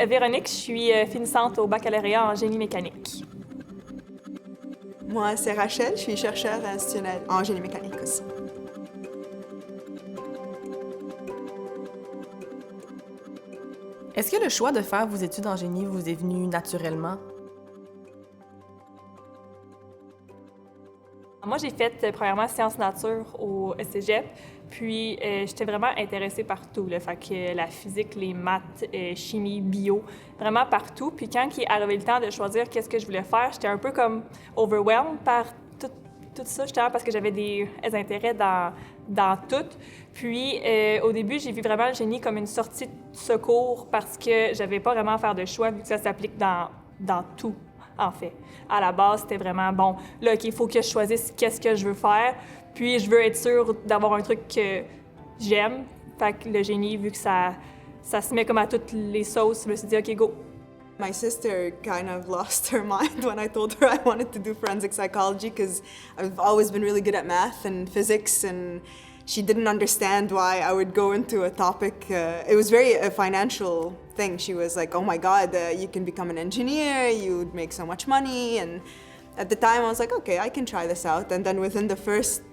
Véronique, je suis finissante au baccalauréat en génie mécanique. Moi, c'est Rachel, je suis chercheure institutionnelle en génie mécanique aussi. Est-ce que le choix de faire vos études en génie vous est venu naturellement? Moi, j'ai fait premièrement sciences nature au cégep, puis j'étais vraiment intéressée par tout, là, fait que la physique, les maths, chimie, bio, vraiment partout. Puis quand il est arrivé le temps de choisir qu'est-ce que je voulais faire, j'étais un peu comme overwhelmed par tout ça, justement parce que j'avais des intérêts dans tout. Puis au début, j'ai vu vraiment le génie comme une sortie de secours parce que j'avais pas vraiment à faire de choix vu que ça s'applique dans tout. En fait, à la base, c'était vraiment bon. Là, OK, il faut que je choisisse qu'est-ce que je veux faire. Puis, je veux être sûre d'avoir un truc que j'aime. Fait que le génie, vu que ça se met comme à toutes les sauces, je me suis dit, OK, go. My sister kind of lost her mind when I told her I wanted to do forensic psychology because I've always been really good at math and physics, and she didn't understand why I would go into a topic. It was very a financial thing. She was like, oh my God, you can become an engineer, you would make so much money. And at the time I was like, okay, I can try this out. And then within the first,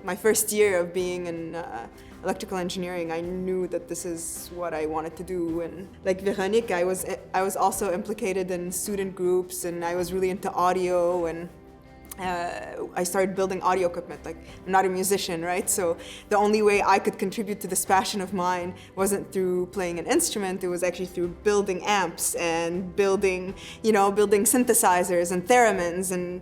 my first year of being in electrical engineering, I knew that this is what I wanted to do. And like Véronique, I was also implicated in student groups, and I was really into audio, and I started building audio equipment. Like, I'm not a musician, right? So the only way I could contribute to this passion of mine wasn't through playing an instrument. It was actually through building amps and building synthesizers and theremins, and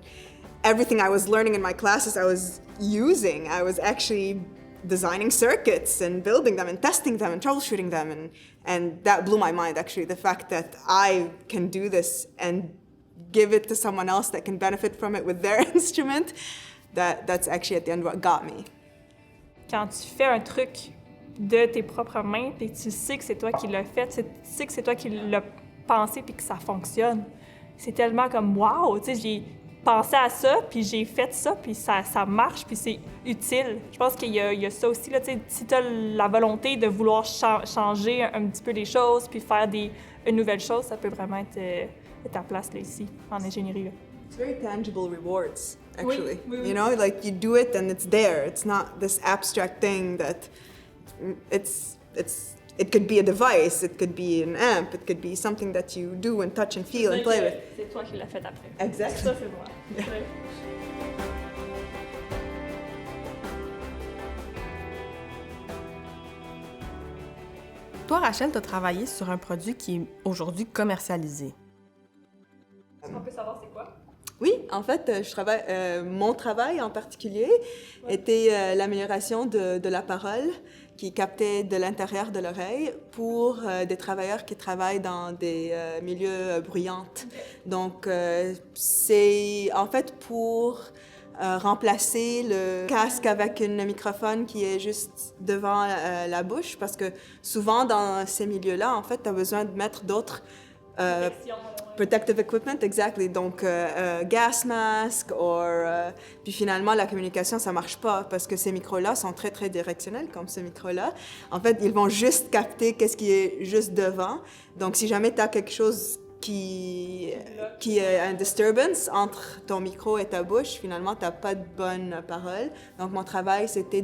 everything I was learning in my classes I was using. I was actually designing circuits and building them and testing them and troubleshooting them, and that blew my mind, actually, the fact that I can do this and give it to someone else that can benefit from it with their instrument. That's actually at the end what got me. Quand tu fais un truc de tes propres mains, puis tu sais que c'est toi qui l'as fait, tu sais que c'est toi qui l'as pensé puis que ça fonctionne, c'est tellement comme wow, tu sais, j'ai pensé à ça, puis j'ai fait ça, puis ça marche, puis c'est utile. Je pense qu'il y a ça aussi, là, tu sais, si tu as la volonté de vouloir changer un petit peu les choses, puis faire une nouvelle chose, ça peut vraiment être ta place là, ici, en ingénierie. Là. It's very tangible rewards, actually. Oui. You know, like you do it and it's there. It's not this abstract thing that it could be a device, it could be an amp, it could be something that you do and touch and feel and play with. C'est toi qui l'as fait après. Exactly. Ça, c'est moi. Yeah. Toi, Rachel, tu as travaillé sur un produit qui est aujourd'hui commercialisé. Est-ce qu'on peut savoir c'est quoi? Oui, en fait, mon travail en particulier était l'amélioration de la parole qui captait de l'intérieur de l'oreille pour des travailleurs qui travaillent dans des milieux bruyants. Okay. Donc, c'est en fait pour remplacer le casque avec un microphone qui est juste devant la bouche, parce que souvent dans ces milieux-là, en fait, tu as besoin de mettre d'autres protective equipment, exactly. Donc, gas mask, puis finalement, la communication, ça marche pas parce que ces micros-là sont très, très directionnels, comme ce micro-là. En fait, ils vont juste capter qu'est-ce qui est juste devant. Donc, si jamais tu as quelque chose qui est un disturbance entre ton micro et ta bouche, finalement, tu n'as pas de bonne parole. Donc, mon travail, c'était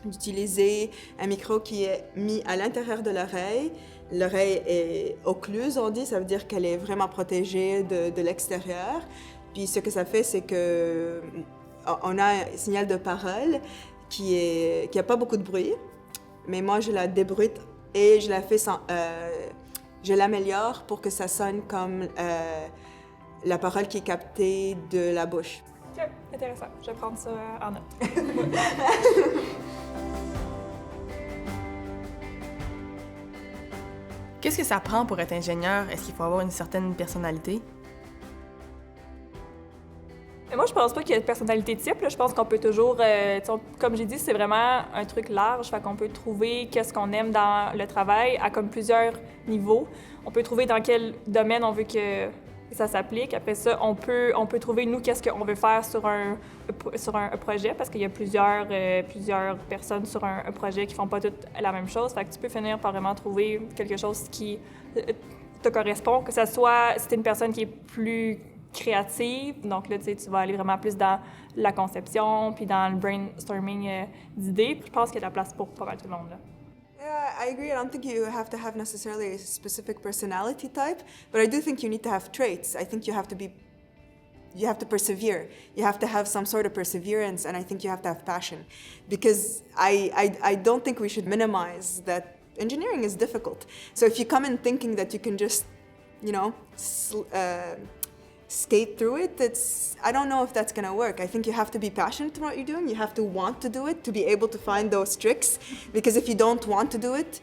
d'utiliser un micro qui est mis à l'intérieur de l'oreille. L'oreille est occluse, on dit, ça veut dire qu'elle est vraiment protégée de l'extérieur. Puis ce que ça fait, c'est que on a un signal de parole qui a pas beaucoup de bruit, mais moi je la débruite et je la fais je l'améliore pour que ça sonne comme la parole qui est captée de la bouche. OK, intéressant. Je vais prendre ça en note. Qu'est-ce que ça prend pour être ingénieur? Est-ce qu'il faut avoir une certaine personnalité? Moi, je pense pas qu'il y ait de personnalité type. Là. Je pense qu'on peut toujours, comme j'ai dit, c'est vraiment un truc large. Fait qu'on peut trouver qu'est-ce qu'on aime dans le travail à comme plusieurs niveaux. On peut trouver dans quel domaine on veut que ça s'applique. Après ça, on peut trouver, nous, qu'est-ce qu'on veut faire sur un projet, parce qu'il y a plusieurs personnes sur un projet qui font pas toutes la même chose. Fait que tu peux finir par vraiment trouver quelque chose qui te correspond, que ce soit si tu es une personne qui est plus créative, donc là, tu vas aller vraiment plus dans la conception, puis dans le brainstorming d'idées. Je pense qu'il y a de la place pour pas mal tout le monde, là. Yeah, I agree. I don't think you have to have necessarily a specific personality type, but I do think you need to have traits. I think you have to persevere. You have to have some sort of perseverance, and I think you have to have passion. Because I don't think we should minimize that engineering is difficult. So if you come in thinking that you can just, skate through it, I don't know if that's going to work. I think you have to be passionate about what you're doing. You have to want to do it to be able to find those tricks. Because if you don't want to do it,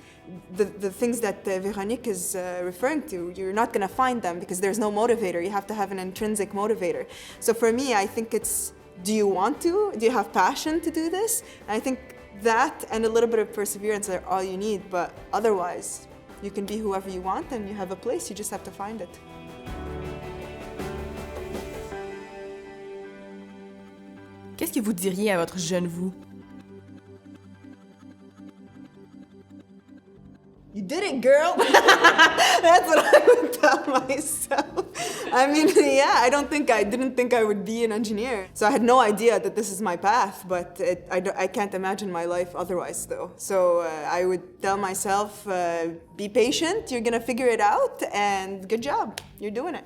the things that Véronique is referring to, you're not going to find them because there's no motivator. You have to have an intrinsic motivator. So for me, I think it's, do you want to? Do you have passion to do this? And I think that and a little bit of perseverance are all you need. But otherwise, you can be whoever you want and you have a place. You just have to find it. Qu'est-ce que vous diriez à votre jeune vous? You did it, girl! That's what I would tell myself. I mean, yeah, I didn't think I would be an engineer. So I had no idea that this is my path, but I can't imagine my life otherwise, though. So I would tell myself, be patient, you're gonna figure it out, and good job, you're doing it.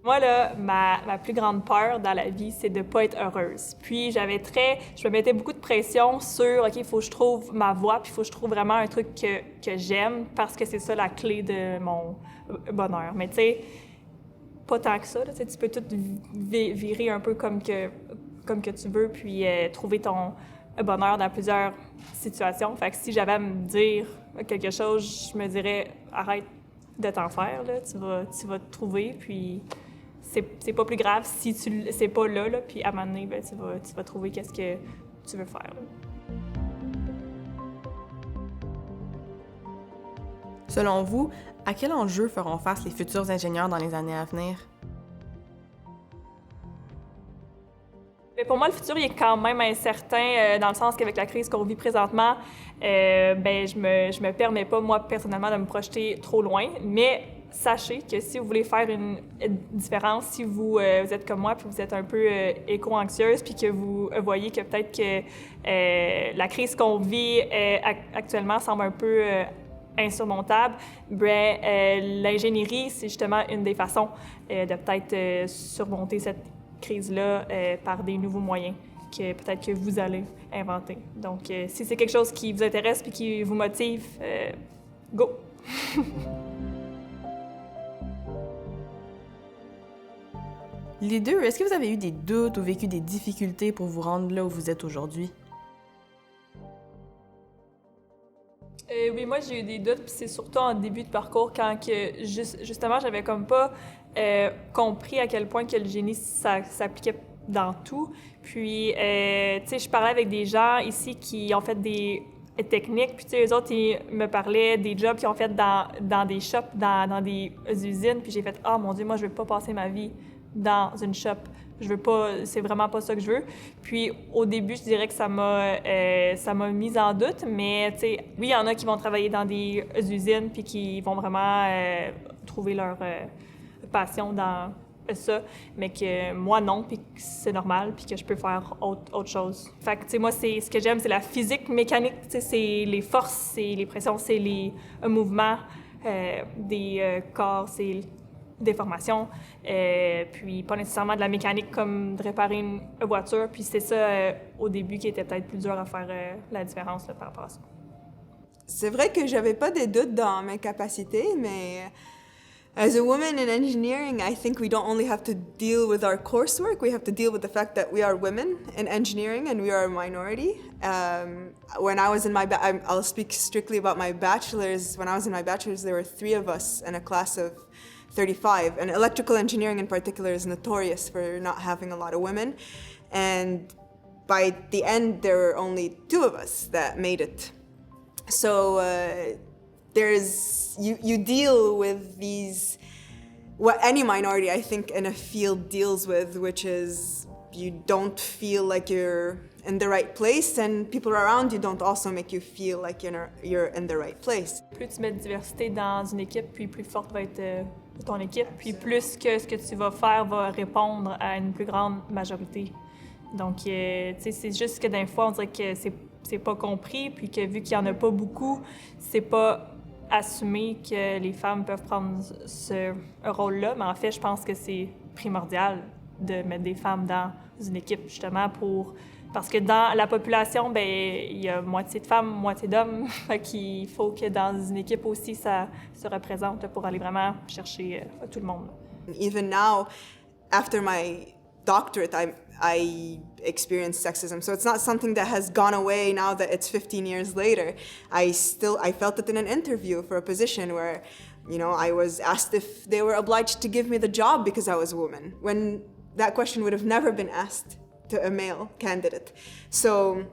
Moi, là, ma plus grande peur dans la vie, c'est de ne pas être heureuse. Puis, je me mettais beaucoup de pression sur, OK, il faut que je trouve ma voie, puis il faut que je trouve vraiment un truc que j'aime, parce que c'est ça la clé de mon bonheur. Mais tu sais, pas tant que ça, là, tu peux tout virer un peu comme que tu veux, puis trouver ton bonheur dans plusieurs situations. Fait que si j'avais à me dire quelque chose, je me dirais, arrête de t'en faire, là, tu vas te trouver, puis c'est pas plus grave si c'est pas là, puis à un moment donné, ben, tu vas trouver qu'est-ce que tu veux faire, là. Selon vous, à quel enjeu feront face les futurs ingénieurs dans les années à venir? Mais pour moi, le futur il est quand même incertain, dans le sens qu'avec la crise qu'on vit présentement, ben, je me permets pas, moi, personnellement, de me projeter trop loin. Mais sachez que si vous voulez faire une différence, si vous êtes comme moi, puis vous êtes un peu éco-anxieuse, puis que vous voyez que peut-être que la crise qu'on vit actuellement semble un peu insurmontable, l'ingénierie, c'est justement une des façons de peut-être surmonter cette crise-là par des nouveaux moyens que peut-être que vous allez inventer. Donc, si c'est quelque chose qui vous intéresse et qui vous motive, go! Les deux, est-ce que vous avez eu des doutes ou vécu des difficultés pour vous rendre là où vous êtes aujourd'hui? Oui, moi, j'ai eu des doutes, puis c'est surtout en début de parcours quand que, justement, j'avais comme pas compris à quel point que le génie, ça s'appliquait dans tout. Puis, tu sais, je parlais avec des gens ici qui ont fait des techniques, puis tu sais, eux autres, ils me parlaient des jobs qu'ils ont fait dans des shops, dans des usines, puis j'ai fait « Ah, mon Dieu, moi, je veux pas passer ma vie dans une shop. Je veux pas, c'est vraiment pas ça que je veux. » Puis au début, je dirais que ça m'a mise en doute, mais tu sais, oui, il y en a qui vont travailler dans des usines puis qui vont vraiment trouver leur passion dans ça, mais que moi non, puis que c'est normal, puis que je peux faire autre chose. Fait que tu sais, moi, ce que j'aime, c'est la physique mécanique, tu sais, c'est les forces, c'est les pressions, c'est les mouvements des corps, c'est des formations, puis pas nécessairement de la mécanique comme de réparer une voiture. Puis c'est ça, au début, qui était peut-être plus dur à faire la différence là, par rapport à ça. C'est vrai que j'avais pas de doutes dans mes capacités, mais as a woman in engineering, I think we don't only have to deal with our coursework, we have to deal with the fact that we are women in engineering and we are a minority. When I was in I'll speak strictly about my bachelor's. When I was in my bachelor's, there were 3 of us in a class of 35, and electrical engineering in particular is notorious for not having a lot of women. And by the end, there were only 2 of us that made it. So you deal with these what any minority, I think, in a field deals with, which is you don't feel like you're in the right place, and people around you don't also make you feel like you're in the right place. Plus tu mets de diversité dans une équipe, puis plus forte va être ton équipe, puis plus que ce que tu vas faire va répondre à une plus grande majorité. Donc, tu sais, c'est juste que des fois, on dirait que c'est pas compris, puis que vu qu'il y en a pas beaucoup, c'est pas assumé que les femmes peuvent prendre ce rôle-là. Mais en fait, je pense que c'est primordial de mettre des femmes dans une équipe, justement, parce que dans la population, ben il y a moitié de femmes, moitié d'hommes. Fait qu'il faut que dans une équipe aussi, ça se représente pour aller vraiment chercher tout le monde. Even now, after my doctorate, I experienced sexism. So it's not something that has gone away now that it's 15 years later. I felt it in an interview for a position where, I was asked if they were obliged to give me the job because I was a woman, when that question would have never been asked to a male candidate. So,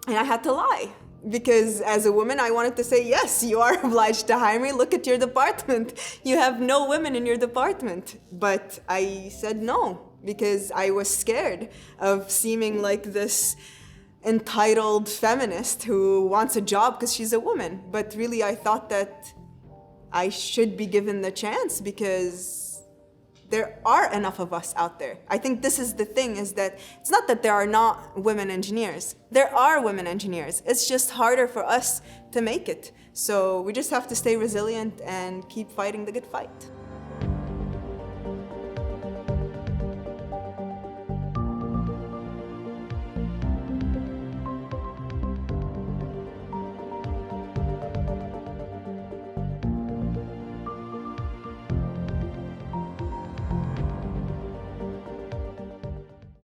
and I had to lie. Because as a woman, I wanted to say, yes, you are obliged to hire me. Look at your department. You have no women in your department. But I said no, because I was scared of seeming like this entitled feminist who wants a job because she's a woman. But really, I thought that I should be given the chance because there are enough of us out there. I think this is the thing, is that it's not that there are not women engineers. There are women engineers. It's just harder for us to make it. So we just have to stay resilient and keep fighting the good fight.